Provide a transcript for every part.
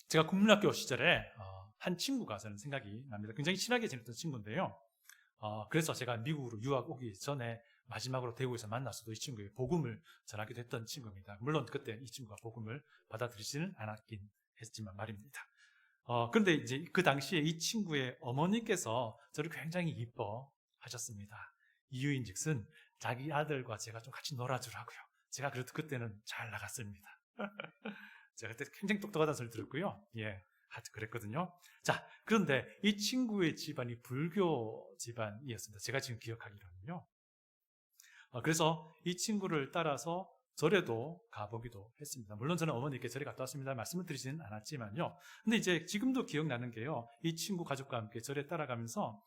제가 국민학교 시절에 한 친구가 저는 생각이 납니다. 굉장히 친하게 지냈던 친구인데요. 그래서 제가 미국으로 유학 오기 전에 마지막으로 대구에서 만나서도 이 친구의 복음을 전하기도 했던 친구입니다. 물론 그때 이 친구가 복음을 받아들이지는 않았긴 했지만 말입니다. 그런데 이제 그 당시에 이 친구의 어머니께서 저를 굉장히 이뻐하셨습니다. 이유인즉슨 자기 아들과 제가 좀 같이 놀아주라고요. 제가 그래도 그때는 잘 나갔습니다. 제가 그때 굉장히 똑똑하다는 소리 들었고요. 예, 하여튼 그랬거든요. 자, 그런데 이 친구의 집안이 불교 집안이었습니다. 제가 지금 기억하기로는요. 그래서 이 친구를 따라서 절에도 가보기도 했습니다. 물론 저는 어머니께 절에 갔다 왔습니다. 말씀을 드리지는 않았지만요. 근데 이제 지금도 기억나는 게요. 이 친구 가족과 함께 절에 따라가면서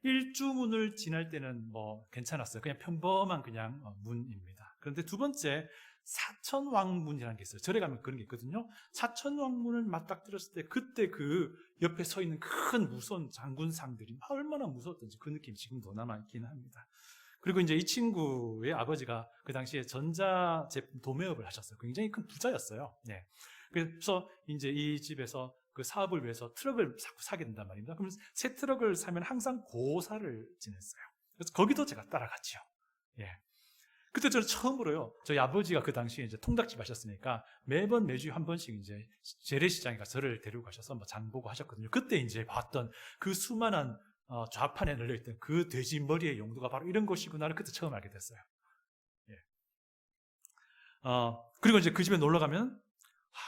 일주문을 지날 때는 뭐 괜찮았어요. 그냥 평범한 그냥 문입니다. 그런데 두 번째 사천왕문이라는 게 있어요. 절에 가면 그런 게 있거든요. 사천왕문을 맞닥뜨렸을 때 그때 그 옆에 서 있는 큰 무서운 장군상들이 얼마나 무서웠던지 그 느낌이 지금도 남아있긴 합니다. 그리고 이제 이 친구의 아버지가 그 당시에 전자제품 도매업을 하셨어요. 굉장히 큰 부자였어요. 네. 그래서 이제 이 집에서 그 사업을 위해서 트럭을 자꾸 사게 된단 말입니다. 그러면 새 트럭을 사면 항상 고사를 지냈어요. 그래서 거기도 제가 따라갔죠. 예. 그때 저는 처음으로요, 저희 아버지가 그 당시에 이제 통닭집 하셨으니까 매주 한 번씩 이제 재래시장에 가서 저를 데리고 가셔서 뭐 장 보고 하셨거든요. 그때 이제 봤던 그 수많은 좌판에 널려있던 그 돼지 머리의 용도가 바로 이런 것이구나를 그때 처음 알게 됐어요. 예. 그리고 이제 그 집에 놀러 가면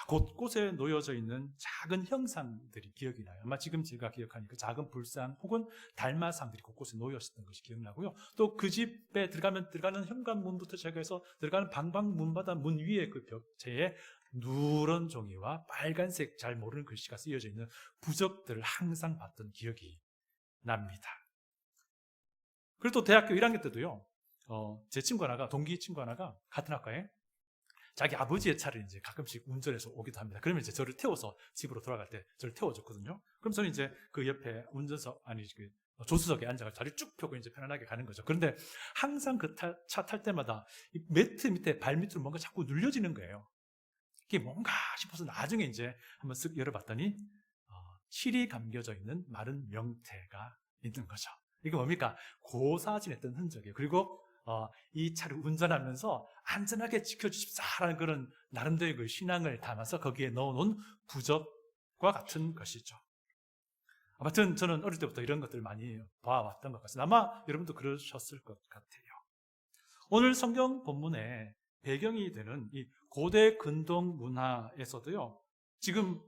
곳곳에 놓여져 있는 작은 형상들이 기억이 나요. 아마 지금 제가 기억하는 그 작은 불상 혹은 달마상들이 곳곳에 놓여 있었던 것이 기억나고요. 또 그 집에 들어가는 현관문부터 시작해서 들어가는 방방문마다 문 위에 그 벽체에 누런 종이와 빨간색 잘 모르는 글씨가 쓰여져 있는 부적들을 항상 봤던 기억이 납니다. 그리고 또 대학교 1학년 때도요, 제 친구 하나가, 동기 친구 하나가 같은 학과에 자기 아버지의 차를 이제 가끔씩 운전해서 오기도 합니다. 그러면 이제 저를 태워서 집으로 돌아갈 때 저를 태워줬거든요. 그럼 저는 이제 그 옆에 그 조수석에 앉아서 자리 쭉 펴고 이제 편안하게 가는 거죠. 그런데 항상 그 차 탈 때마다 이 매트 밑에 발 밑으로 뭔가 자꾸 눌려지는 거예요. 이게 뭔가 싶어서 나중에 이제 한번 쓱 열어봤더니 실이 감겨져 있는 마른 명태가 있는 거죠. 이게 뭡니까? 고사 지냈던 흔적이에요. 그리고 이 차를 운전하면서 안전하게 지켜주십사라는 그런 나름대로의 그 신앙을 담아서 거기에 넣어놓은 부적과 같은 것이죠. 아무튼 저는 어릴 때부터 이런 것들을 많이 봐왔던 것 같습니다. 아마 여러분도 그러셨을 것 같아요. 오늘 성경 본문의 배경이 되는 이 고대 근동 문화에서도요, 지금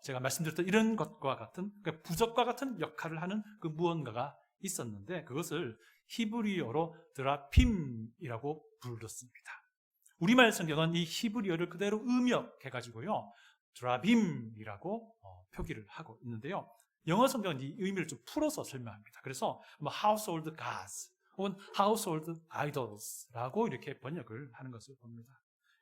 제가 말씀드렸던 이런 것과 같은, 그러니까 부적과 같은 역할을 하는 그 무언가가 있었는데 그것을 히브리어로 드라핌이라고 불렀습니다. 우리말 성경은 이 히브리어를 그대로 음역해가지고요, 드라빔이라고 표기를 하고 있는데요. 영어 성경은 이 의미를 좀 풀어서 설명합니다. 그래서 뭐 household gods 혹은 household idols라고 이렇게 번역을 하는 것을 봅니다.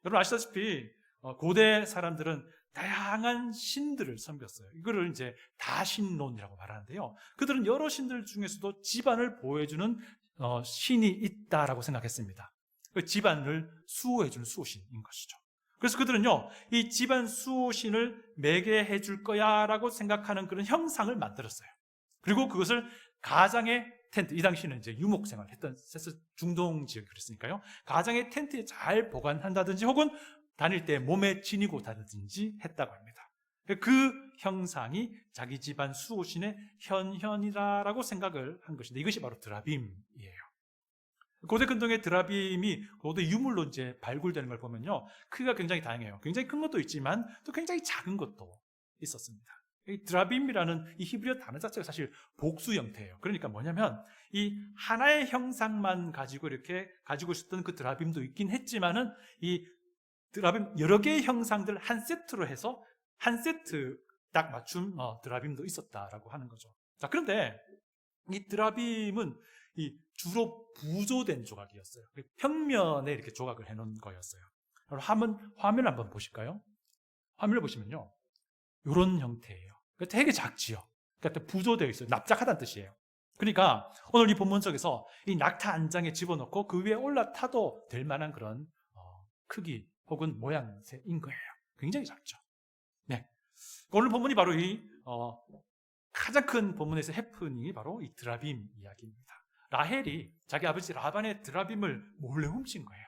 여러분 아시다시피 고대 사람들은 다양한 신들을 섬겼어요. 이거를 이제 다신론이라고 말하는데요. 그들은 여러 신들 중에서도 집안을 보호해주는 신이 있다라고 생각했습니다. 그 집안을 수호해주는 수호신인 것이죠. 그래서 그들은요, 이 집안 수호신을 매개해 줄 거야 라고 생각하는 그런 형상을 만들었어요. 그리고 그것을 가장의 텐트, 이 당시에는 이제 유목생활을 했던 중동 지역이 그랬으니까요, 가장의 텐트에 잘 보관한다든지 혹은 다닐 때 몸에 지니고 다니든지 했다고 합니다. 그 형상이 자기 집안 수호신의 현현이라고 생각을 한 것인데 이것이 바로 드라빔이에요. 고대 근동의 드라빔이 고대 유물로 이제 발굴되는 걸 보면요, 크기가 굉장히 다양해요. 굉장히 큰 것도 있지만 또 굉장히 작은 것도 있었습니다. 이 드라빔이라는 이 히브리어 단어 자체가 사실 복수 형태예요. 그러니까 뭐냐면 이 하나의 형상만 가지고 이렇게 가지고 있었던 그 드라빔도 있긴 했지만은 이 드라빔 여러 개의 형상들 한 세트로 해서 한 세트 딱 맞춤 드라빔도 있었다라고 하는 거죠. 자, 그런데 이 드라빔은 이 주로 부조된 조각이었어요. 평면에 이렇게 조각을 해놓은 거였어요. 화면 한번 보실까요? 화면을 보시면요, 이런 형태예요. 되게 작지요. 그러니까 부조되어 있어요. 납작하다는 뜻이에요. 그러니까 오늘 이 본문 속에서 이 낙타 한 장에 집어넣고 그 위에 올라타도 될 만한 그런 크기 혹은 모양새인 거예요. 굉장히 작죠. 네. 오늘 본문이 바로 이 가장 큰 본문에서 해프닝이 바로 이 드라빔 이야기입니다. 라헬이 자기 아버지 라반의 드라빔을 몰래 훔친 거예요.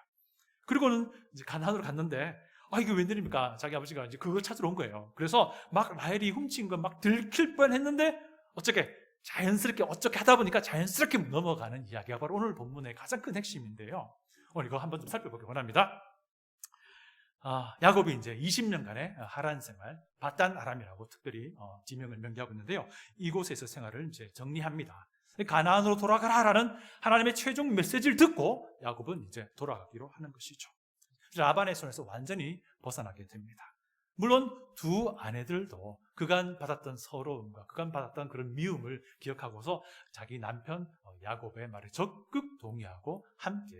그리고는 이제 가나안으로 갔는데 이게 웬일입니까? 자기 아버지가 이제 그걸 찾으러 온 거예요. 그래서 막 라헬이 훔친 거 막 들킬 뻔했는데 자연스럽게 어떻게 하다 보니까 자연스럽게 넘어가는 이야기가 바로 오늘 본문의 가장 큰 핵심인데요. 오늘 이거 한번 좀 살펴보기 원합니다. 야곱이 이제 20년간의 하란 생활, 바단 아람이라고 특별히 지명을 명기하고 있는데요. 이곳에서 생활을 이제 정리합니다. 가나안으로 돌아가라라는 하나님의 최종 메시지를 듣고 야곱은 이제 돌아가기로 하는 것이죠. 라반의 손에서 완전히 벗어나게 됩니다. 물론 두 아내들도 그간 받았던 서러움과 그간 받았던 그런 미움을 기억하고서 자기 남편 야곱의 말에 적극 동의하고 함께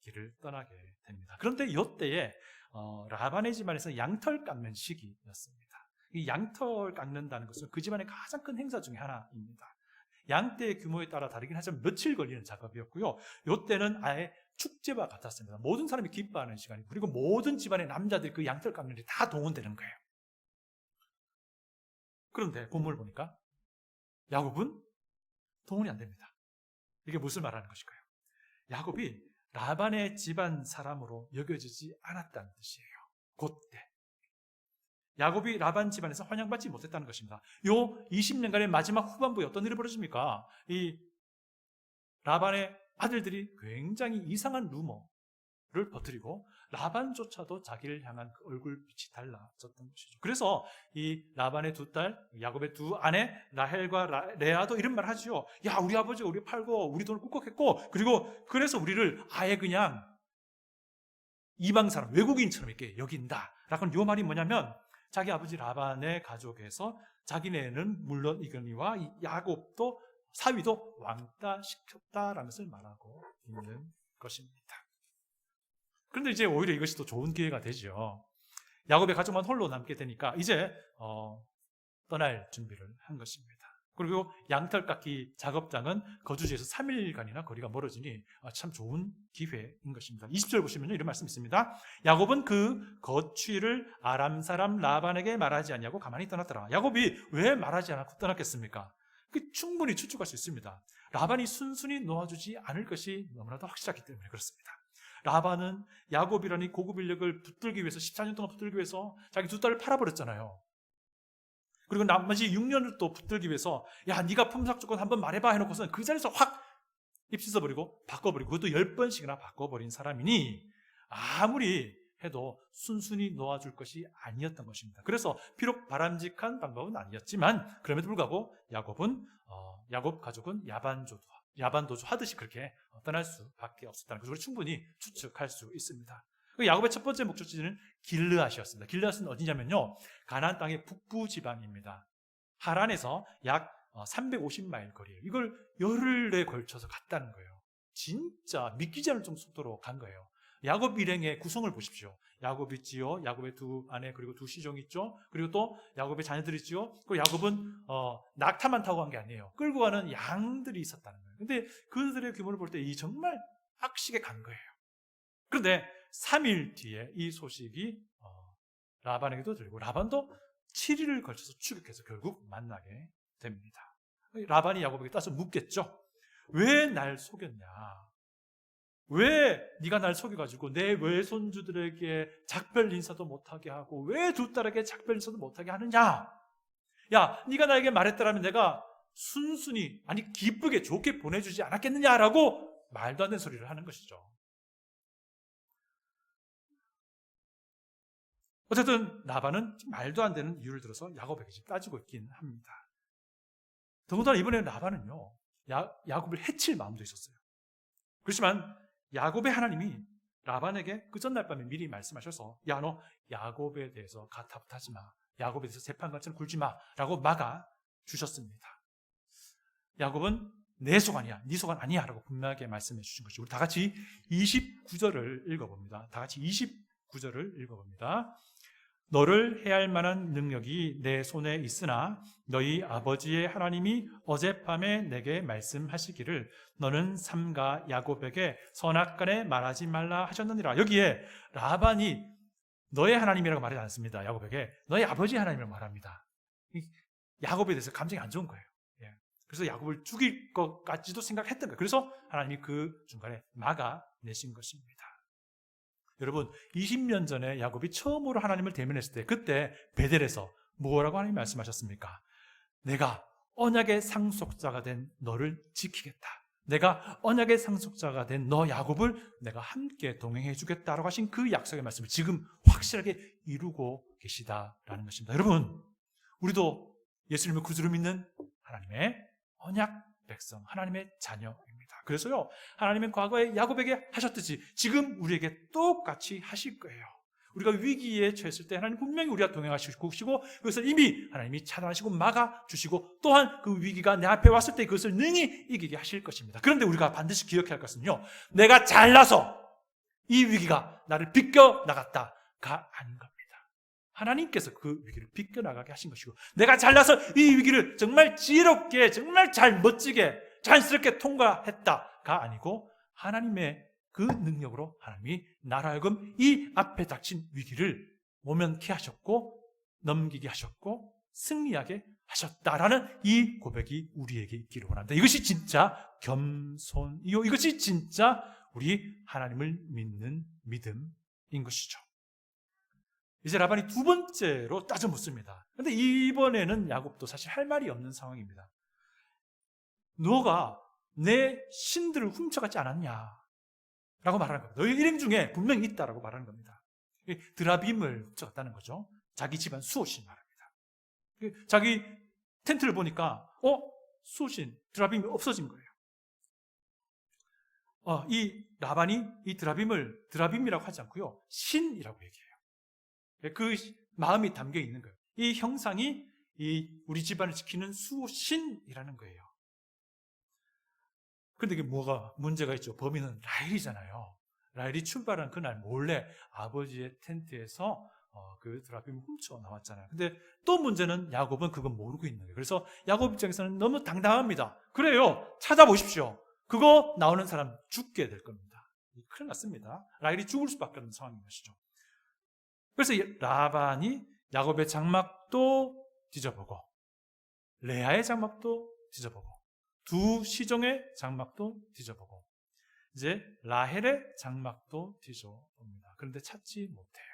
길을 떠나게 됩니다. 그런데 이때에 라반의 집안에서 양털 깎는 시기였습니다. 이 양털 깎는다는 것은 그 집안의 가장 큰 행사 중에 하나입니다. 양떼의 규모에 따라 다르긴 하지만 며칠 걸리는 작업이었고요. 이때는 아예 축제와 같았습니다. 모든 사람이 기뻐하는 시간이고, 그리고 모든 집안의 남자들이 그 양털 깎는 데 다 동원되는 거예요. 그런데 본문을 보니까 야곱은 동원이 안 됩니다. 이게 무슨 말하는 것일까요? 야곱이 라반의 집안 사람으로 여겨지지 않았다는 뜻이에요. 그때 야곱이 라반 집안에서 환영받지 못했다는 것입니다. 요 20년간의 마지막 후반부에 어떤 일이 벌어집니까? 이 라반의 아들들이 굉장히 이상한 루머를 퍼뜨리고 라반조차도 자기를 향한 그 얼굴빛이 달라졌던 것이죠. 그래서 이 라반의 두 딸, 야곱의 두 아내 라헬과 레아도 이런 말 하죠. 야, 우리 아버지가 우리 팔고 우리 돈을 꾹꾹했고, 그리고 그래서 우리를 아예 그냥 이방 사람, 외국인처럼 이렇게 여긴다 라고. 요 말이 뭐냐면 자기 아버지 라반의 가족에서 자기네는 물론 이거니와 야곱도 사위도 왕따 시켰다라는 것을 말하고 있는 것입니다. 그런데 이제 오히려 이것이 더 좋은 기회가 되죠. 야곱의 가족만 홀로 남게 되니까 이제 떠날 준비를 한 것입니다. 그리고 양털 깎기 작업장은 거주지에서 3일간이나 거리가 멀어지니 참 좋은 기회인 것입니다. 20절 보시면요, 이런 말씀이 있습니다. 야곱은 그 거취를 아람 사람 라반에게 말하지 않냐고 가만히 떠났더라. 야곱이 왜 말하지 않고 떠났겠습니까? 충분히 추측할 수 있습니다. 라반이 순순히 놓아주지 않을 것이 너무나도 확실하기 때문에 그렇습니다. 라반은 야곱이라는 고급 인력을 붙들기 위해서 14년 동안 붙들기 위해서 자기 두 딸을 팔아버렸잖아요. 그리고 나머지 6년을 또 붙들기 위해서 야, 네가 품삯 조건 한번 말해봐 해놓고서는 그 자리에서 확 입 씻어버리고 바꿔버리고, 그것도 10번씩이나 바꿔버린 사람이니 아무리 해도 순순히 놓아줄 것이 아니었던 것입니다. 그래서 비록 바람직한 방법은 아니었지만 그럼에도 불구하고 야곱 가족은 야반도주 하듯이 그렇게 떠날 수밖에 없었다는 것을 충분히 추측할 수 있습니다. 야곱의 첫 번째 목적지는 길르앗이었습니다. 길르앗은 어디냐면요, 가나안 땅의 북부 지방입니다. 하란에서 약 350마일 거리예요. 이걸 열흘에 걸쳐서 갔다는 거예요. 진짜 믿기지 않을 정도 속도로 간 거예요. 야곱 일행의 구성을 보십시오. 야곱 있지요, 야곱의 두 아내 그리고 두 시종 있죠. 그리고 또 야곱의 자녀들이 있지요. 그리고 야곱은 낙타만 타고 간 게 아니에요. 끌고 가는 양들이 있었다는 거예요. 근데 그들의 규모를 볼 때 이 정말 빡시게 간 거예요. 그런데 3일 뒤에 이 소식이 라반에게도 들리고 라반도 7일을 걸쳐서 추격해서 결국 만나게 됩니다. 라반이 야곱에게 따서 묻겠죠. 왜 날 속였냐? 왜 네가 날 속여가지고 내 외손주들에게 작별 인사도 못하게 하고 왜 두 딸에게 작별 인사도 못하게 하느냐? 야, 네가 나에게 말했더라면 내가 순순히, 아니 기쁘게 좋게 보내주지 않았겠느냐라고 말도 안 되는 소리를 하는 것이죠. 어쨌든 라반은 말도 안 되는 이유를 들어서 야곱에게 따지고 있긴 합니다. 더군다나 이번에는 라반은요, 야곱을 해칠 마음도 있었어요. 그렇지만 야곱의 하나님이 라반에게 그 전날 밤에 미리 말씀하셔서 야, 너 야곱에 대해서 가타부타하지 마, 야곱에 대해서 재판관처럼 굴지 마 라고 막아주셨습니다. 야곱은 내 소관이야, 네 소관 아니야 라고 분명하게 말씀해 주신 것이죠. 우리 다 같이 29절을 읽어봅니다. 다 같이 29절을 읽어봅니다. 너를 해할 만한 능력이 내 손에 있으나 너희 아버지의 하나님이 어젯밤에 내게 말씀하시기를 너는 삼가 야곱에게 선악간에 말하지 말라 하셨느니라. 여기에 라반이 너의 하나님이라고 말하지 않습니다. 야곱에게 너희 아버지의 하나님이라고 말합니다. 야곱에 대해서 감정이 안 좋은 거예요. 예. 그래서 야곱을 죽일 것까지도 생각했던 거예요. 그래서 하나님이 그 중간에 막아내신 것입니다. 여러분, 20년 전에 야곱이 처음으로 하나님을 대면했을 때, 그때 베델에서 뭐라고 하나님이 말씀하셨습니까? 내가 언약의 상속자가 된 너를 지키겠다. 내가 언약의 상속자가 된 너 야곱을 내가 함께 동행해 주겠다라고 하신 그 약속의 말씀을 지금 확실하게 이루고 계시다라는 것입니다. 여러분, 우리도 예수님을 구주로 믿는 하나님의 언약 백성, 하나님의 자녀입니다. 그래서요, 하나님은 과거에 야곱에게 하셨듯이 지금 우리에게 똑같이 하실 거예요. 우리가 위기에 처했을 때 하나님 분명히 우리와 동행하시고 그것을 이미 하나님이 차단하시고 막아주시고 또한 그 위기가 내 앞에 왔을 때 그것을 능히 이기게 하실 것입니다. 그런데 우리가 반드시 기억해야 할 것은요, 내가 잘나서 이 위기가 나를 비껴나갔다가 아닌 겁니다. 하나님께서 그 위기를 비껴나가게 하신 것이고, 내가 잘나서 이 위기를 정말 지혜롭게, 정말 잘 멋지게, 자연스럽게 통과했다가 아니고 하나님의 그 능력으로 하나님이 나로 하여금 이 앞에 닥친 위기를 모면케 하셨고 넘기게 하셨고 승리하게 하셨다라는 이 고백이 우리에게 있기를 원합니다. 이것이 진짜 겸손이요, 이것이 진짜 우리 하나님을 믿는 믿음인 것이죠. 이제 라반이 두 번째로 따져 묻습니다. 그런데 이번에는 야곱도 사실 할 말이 없는 상황입니다. 너가 내 신들을 훔쳐가지 않았냐? 라고 말하는 겁니다. 너희 일행 중에 분명히 있다라고 말하는 겁니다. 드라빔을 훔쳐갔다는 거죠. 자기 집안 수호신 말합니다. 자기 텐트를 보니까 수호신 드라빔이 없어진 거예요. 이 라반이 이 드라빔을 드라빔이라고 하지 않고요, 신이라고 얘기해요. 그 마음이 담겨 있는 거예요. 이 형상이 우리 집안을 지키는 수호신이라는 거예요. 그런데 이게 뭐가 문제가 있죠? 범인은 라헬이잖아요. 라헬이 출발한 그날 몰래 아버지의 텐트에서 그 드라빔을 훔쳐 나왔잖아요. 근데 또 문제는 야곱은 그건 모르고 있는 거예요. 그래서 야곱 입장에서는 너무 당당합니다. 그래요, 찾아보십시오. 그거 나오는 사람 죽게 될 겁니다. 큰일 났습니다. 라헬이 죽을 수밖에 없는 상황인 것이죠. 그래서 라반이 야곱의 장막도 뒤져보고 레아의 장막도 뒤져보고 두 시종의 장막도 뒤져보고 이제 라헬의 장막도 뒤져봅니다. 그런데 찾지 못해요.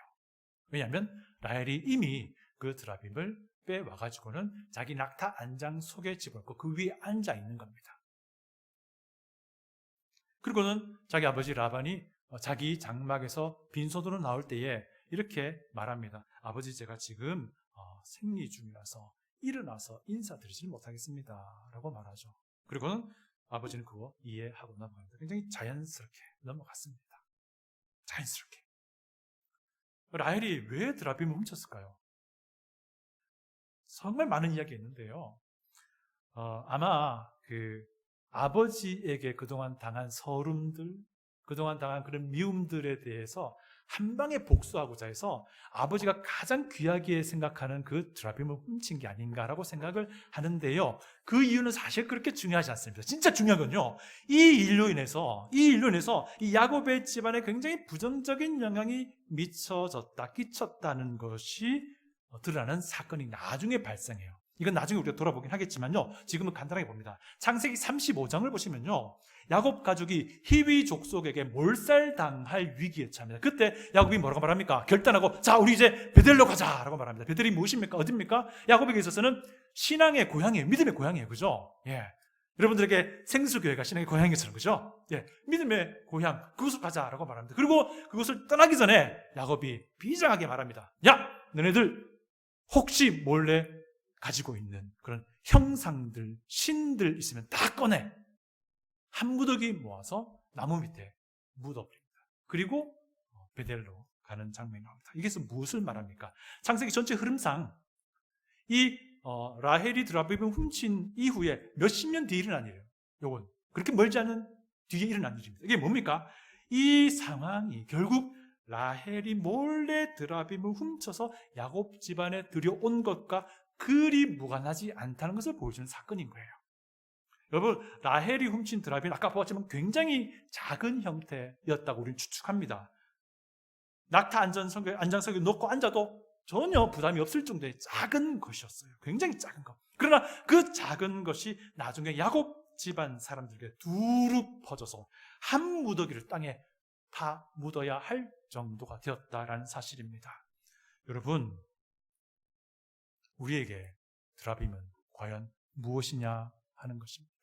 왜냐하면 라헬이 이미 그 드라빔을 빼와가지고는 자기 낙타 안장 속에 집어넣고 그 위에 앉아 있는 겁니다. 그리고는 자기 아버지 라반이 자기 장막에서 빈손으로 나올 때에 이렇게 말합니다. 아버지, 제가 지금 생리 중이라서 일어나서 인사드리지 못하겠습니다 라고 말하죠. 그리고는 아버지는 그거 이해하고 넘어갑니다. 굉장히 자연스럽게 넘어갔습니다. 자연스럽게. 라헬이 왜 드라빔을 훔쳤을까요? 정말 많은 이야기가 있는데요. 아마 그 아버지에게 그동안 당한 서름들, 그동안 당한 그런 미움들에 대해서 한 방에 복수하고자 해서 아버지가 가장 귀하게 생각하는 그 드라빔을 훔친 게 아닌가라고 생각을 하는데요. 그 이유는 사실 그렇게 중요하지 않습니다. 진짜 중요한 건요, 이 일로 인해서 이 야곱의 집안에 굉장히 부정적인 영향이 끼쳤다는 것이 드러나는 사건이 나중에 발생해요. 이건 나중에 우리가 돌아보긴 하겠지만요, 지금은 간단하게 봅니다. 창세기 35장을 보시면요, 야곱 가족이 히위 족속에게 몰살당할 위기에 처합니다. 그때 야곱이 뭐라고 말합니까? 결단하고, 자, 우리 이제 베델로 가자라고 말합니다. 베델이 무엇입니까? 어디입니까? 야곱에게 있어서는 신앙의 고향이에요. 믿음의 고향이에요. 그죠? 예. 여러분들에게 생수교회가 신앙의 고향인 것처럼, 그죠? 예. 믿음의 고향, 그곳으로 가자라고 말합니다. 그리고 그곳을 떠나기 전에 야곱이 비장하게 말합니다. 야, 너네들 혹시 몰래 가지고 있는 그런 형상들, 신들 있으면 다 꺼내. 한 무더기 모아서 나무 밑에 묻어버립니다. 그리고 베델로 가는 장면이 나옵니다. 이게서 무엇을 말합니까? 창세기 전체 흐름상 이 라헬이 드라빔을 훔친 이후에 몇십 년 뒤에 일어난 일이에요. 요건 그렇게 멀지 않은 뒤에 일어난 일입니다. 이게 뭡니까? 이 상황이 결국 라헬이 몰래 드라빔을 훔쳐서 야곱 집안에 들여온 것과 그리 무관하지 않다는 것을 보여주는 사건인 거예요. 여러분, 라헬이 훔친 드라빔은 아까 보았지만 굉장히 작은 형태였다고 우리는 추측합니다. 낙타 안장석에 놓고 앉아도 전혀 부담이 없을 정도의 작은 것이었어요. 굉장히 작은 것. 그러나 그 작은 것이 나중에 야곱 집안 사람들에게 두루 퍼져서 한 무더기를 땅에 다 묻어야 할 정도가 되었다라는 사실입니다. 여러분, 우리에게 드라빔은 과연 무엇이냐 하는 것입니다.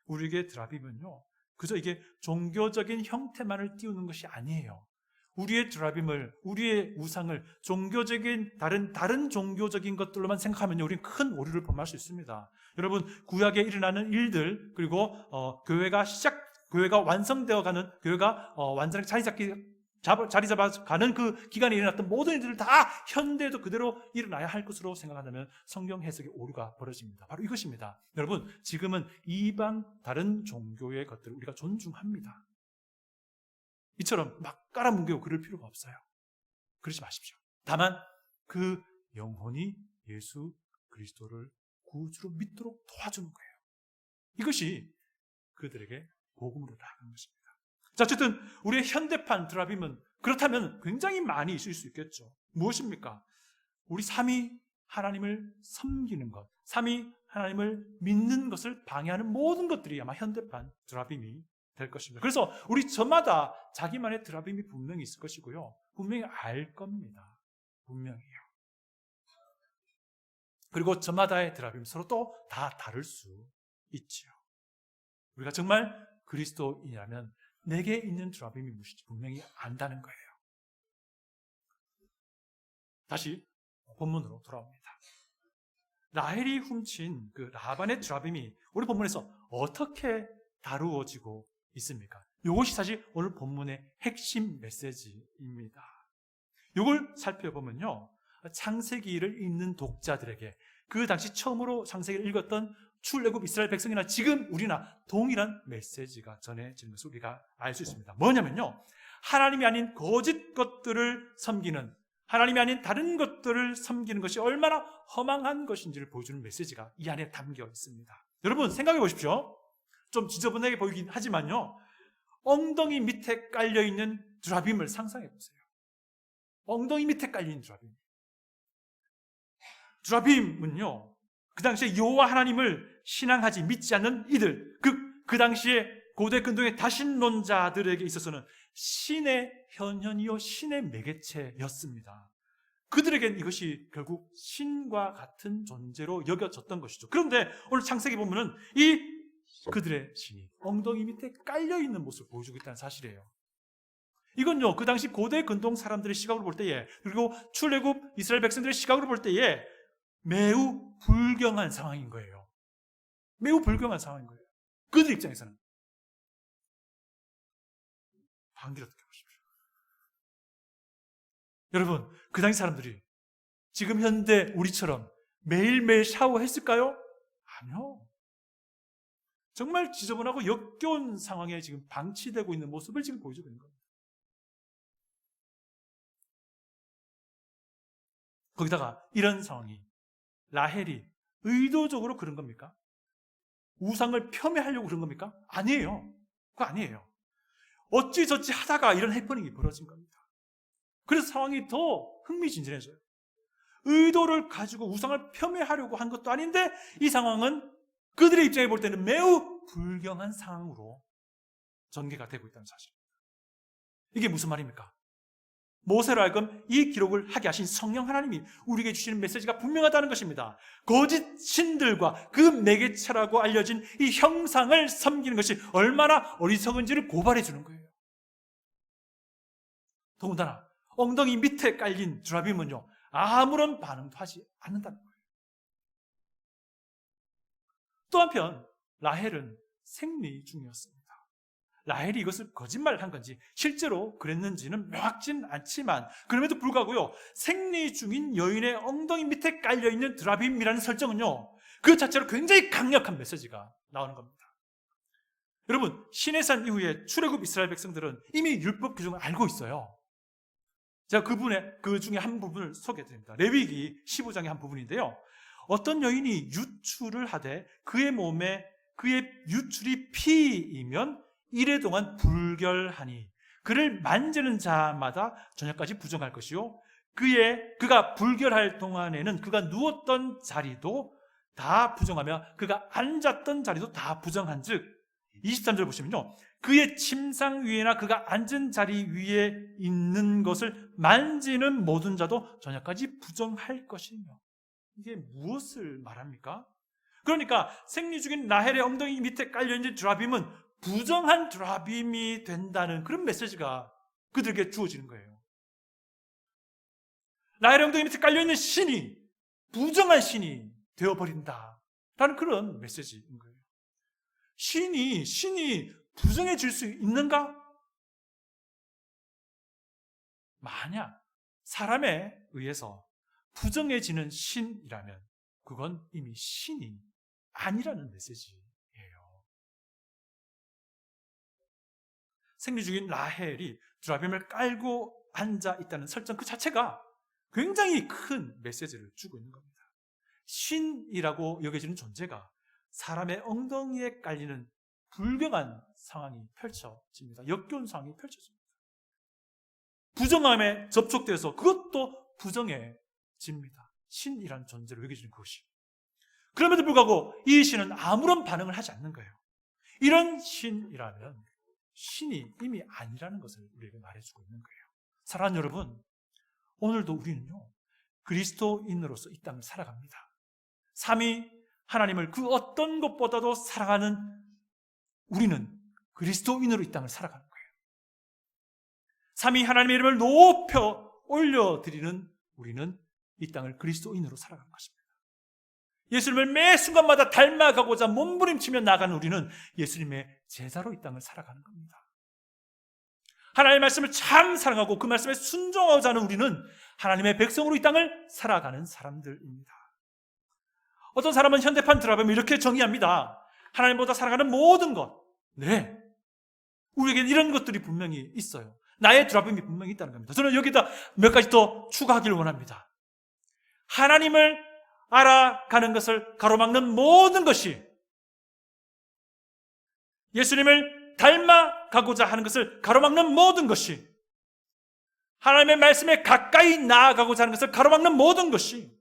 우리에게 드라빔은요, 그저 이게 종교적인 형태만을 띄우는 것이 아니에요. 우리의 드라빔을, 우리의 우상을 종교적인 다른 종교적인 것들로만 생각하면 우리는 큰 오류를 범할 수 있습니다. 여러분, 구약에 일어나는 일들, 그리고 교회가 완성되어가는, 교회가 완전하게 자리 잡아가는 그 기간에 일어났던 모든 일들을 다 현대에도 그대로 일어나야 할 것으로 생각한다면 성경 해석의 오류가 벌어집니다. 바로 이것입니다. 여러분, 지금은 이방 다른 종교의 것들을 우리가 존중합니다. 이처럼 막 깔아뭉개고 그럴 필요가 없어요. 그러지 마십시오. 다만 그 영혼이 예수 그리스도를 구주로 믿도록 도와주는 거예요. 이것이 그들에게 복음으로 나아가는 것입니다. 자, 어쨌든 우리의 현대판 드라빔은 그렇다면 굉장히 많이 있을 수 있겠죠. 무엇입니까? 우리 삼위 하나님을 섬기는 것, 삼위 하나님을 믿는 것을 방해하는 모든 것들이 아마 현대판 드라빔이 될 것입니다. 그래서 우리 저마다 자기만의 드라빔이 분명히 있을 것이고요. 분명히 알 겁니다. 분명히요. 그리고 저마다의 드라빔 서로 또 다 다를 수 있지요. 우리가 정말 그리스도인이라면 내게 있는 드라빔이 무엇인지 분명히 안다는 거예요. 다시 본문으로 돌아옵니다. 라헬이 훔친 그 라반의 드라빔이 우리 본문에서 어떻게 다루어지고 있습니까? 이것이 사실 오늘 본문의 핵심 메시지입니다. 이걸 살펴보면요, 창세기를 읽는 독자들에게 그 당시 처음으로 창세기를 읽었던 출애굽 이스라엘 백성이나 지금 우리나 동일한 메시지가 전해지는 것을 우리가 알 수 있습니다. 뭐냐면요, 하나님이 아닌 거짓 것들을 섬기는, 하나님이 아닌 다른 것들을 섬기는 것이 얼마나 허망한 것인지를 보여주는 메시지가 이 안에 담겨 있습니다. 여러분, 생각해 보십시오. 좀 지저분하게 보이긴 하지만요, 엉덩이 밑에 깔려있는 드라빔을 상상해 보세요. 엉덩이 밑에 깔린 드라빔. 드라빔은요, 그 당시에 여호와 하나님을 신앙하지 믿지 않는 이들, 그 당시에 고대 근동의 다신론자들에게 있어서는 신의 현현이요 신의 매개체였습니다. 그들에겐 이것이 결국 신과 같은 존재로 여겨졌던 것이죠. 그런데 오늘 창세기 보면은 그들의 신이 엉덩이 밑에 깔려있는 모습을 보여주고 있다는 사실이에요. 이건요, 그 당시 고대 근동 사람들의 시각으로 볼 때에, 그리고 출애굽 이스라엘 백성들의 시각으로 볼 때에 매우 불경한 상황인 거예요. 매우 불경한 상황인 거예요. 그들 입장에서는. 반기를 어떻게 보십시오. 여러분, 그 당시 사람들이 지금 현대 우리처럼 매일매일 샤워했을까요? 아니요. 정말 지저분하고 역겨운 상황에 지금 방치되고 있는 모습을 지금 보여주고 있는 겁니다. 거기다가 이런 상황이 라헬이 의도적으로 그런 겁니까? 우상을 폄훼하려고 그런 겁니까? 아니에요. 그거 아니에요. 어찌저찌 하다가 이런 해프닝이 벌어진 겁니다. 그래서 상황이 더 흥미진진해져요. 의도를 가지고 우상을 폄훼하려고 한 것도 아닌데 이 상황은 그들의 입장에 볼 때는 매우 불경한 상황으로 전개가 되고 있다는 사실입니다. 이게 무슨 말입니까? 모세로 하여금 이 기록을 하게 하신 성령 하나님이 우리에게 주시는 메시지가 분명하다는 것입니다. 거짓 신들과 그 매개체라고 알려진 이 형상을 섬기는 것이 얼마나 어리석은지를 고발해 주는 거예요. 더군다나 엉덩이 밑에 깔린 드라빔은요, 아무런 반응도 하지 않는다는 거예요. 또 한편 라헬은 생리 중이었습니다. 라헬이 이것을 거짓말을 한 건지 실제로 그랬는지는 명확진 않지만 그럼에도 불구하고요, 생리 중인 여인의 엉덩이 밑에 깔려있는 드라빔이라는 설정은요, 그 자체로 굉장히 강력한 메시지가 나오는 겁니다. 여러분, 시내산 이후에 출애굽 이스라엘 백성들은 이미 율법 규정을 알고 있어요. 제가 그 중에 한 부분을 소개해드립니다. 레위기 15장의 한 부분인데요, 어떤 여인이 유출을 하되 그의 몸에 그의 유출이 피이면 이래 동안 불결하니 그를 만지는 자마다 저녁까지 부정할 것이요, 그가 불결할 동안에는 그가 누웠던 자리도 다 부정하며 그가 앉았던 자리도 다 부정한 즉 23절 보시면요, 그의 침상 위에나 그가 앉은 자리 위에 있는 것을 만지는 모든 자도 저녁까지 부정할 것이며. 이게 무엇을 말합니까? 그러니까 생리중인 라헬의 엉덩이 밑에 깔려있는 드라빔은 부정한 드라빔이 된다는 그런 메시지가 그들에게 주어지는 거예요. 라헬의 엉덩이 밑에 깔려있는 신이 부정한 신이 되어버린다라는 그런 메시지인 거예요. 신이 부정해질 수 있는가? 만약 사람에 의해서 부정해지는 신이라면 그건 이미 신이 아니라는 메시지예요. 생리 중인 라헬이 드라빔을 깔고 앉아 있다는 설정 그 자체가 굉장히 큰 메시지를 주고 있는 겁니다. 신이라고 여겨지는 존재가 사람의 엉덩이에 깔리는 불경한 상황이 펼쳐집니다. 역겨운 상황이 펼쳐집니다. 부정함에 접촉돼서 그것도 부정해집니다. 신이라는 존재로 여겨지는 그것이. 그럼에도 불구하고 이 신은 아무런 반응을 하지 않는 거예요. 이런 신이라면 신이 이미 아니라는 것을 우리에게 말해주고 있는 거예요. 사랑하는 여러분, 오늘도 우리는요, 그리스도인으로서 이 땅을 살아갑니다. 삼위 하나님을 그 어떤 것보다도 사랑하는 우리는 그리스도인으로 이 땅을 살아가는 거예요. 삼위 하나님의 이름을 높여 올려드리는 우리는 이 땅을 그리스도인으로 살아가는 것입니다. 예수님을 매 순간마다 닮아가고자 몸부림치며 나가는 우리는 예수님의 제자로 이 땅을 살아가는 겁니다. 하나님의 말씀을 참 사랑하고 그 말씀에 순종하고자 하는 우리는 하나님의 백성으로 이 땅을 살아가는 사람들입니다. 어떤 사람은 현대판 드라마를 이렇게 정의합니다. 하나님보다 사랑하는 모든 것. 네, 우리에게는 이런 것들이 분명히 있어요. 나의 드라빔이 분명히 있다는 겁니다. 저는 여기다 몇 가지 더 추가하기를 원합니다. 하나님을 알아가는 것을 가로막는 모든 것이, 예수님을 닮아가고자 하는 것을 가로막는 모든 것이, 하나님의 말씀에 가까이 나아가고자 하는 것을 가로막는 모든 것이,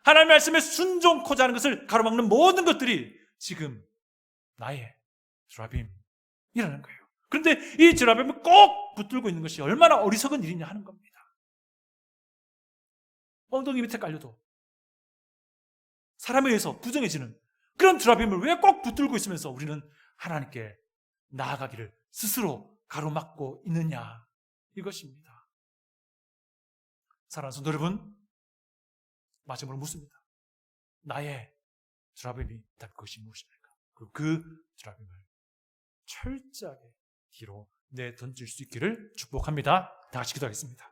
하나님의 말씀에 순종코자 하는 것을 가로막는 모든 것들이 지금 나의 드라빔이라는 거예요. 그런데 이 드라빔을 꼭 붙들고 있는 것이 얼마나 어리석은 일이냐 하는 겁니다. 엉덩이 밑에 깔려도 사람에 의해서 부정해지는 그런 드라빔을 왜 꼭 붙들고 있으면서 우리는 하나님께 나아가기를 스스로 가로막고 있느냐, 이것입니다. 사랑하는 성도 여러분, 마지막으로 묻습니다. 나의 드라빔이 있다면 그것이 무엇입니까? 그 드라빔을 철저하게 뒤로 내던질 수 있기를 축복합니다. 다 같이 기도하겠습니다.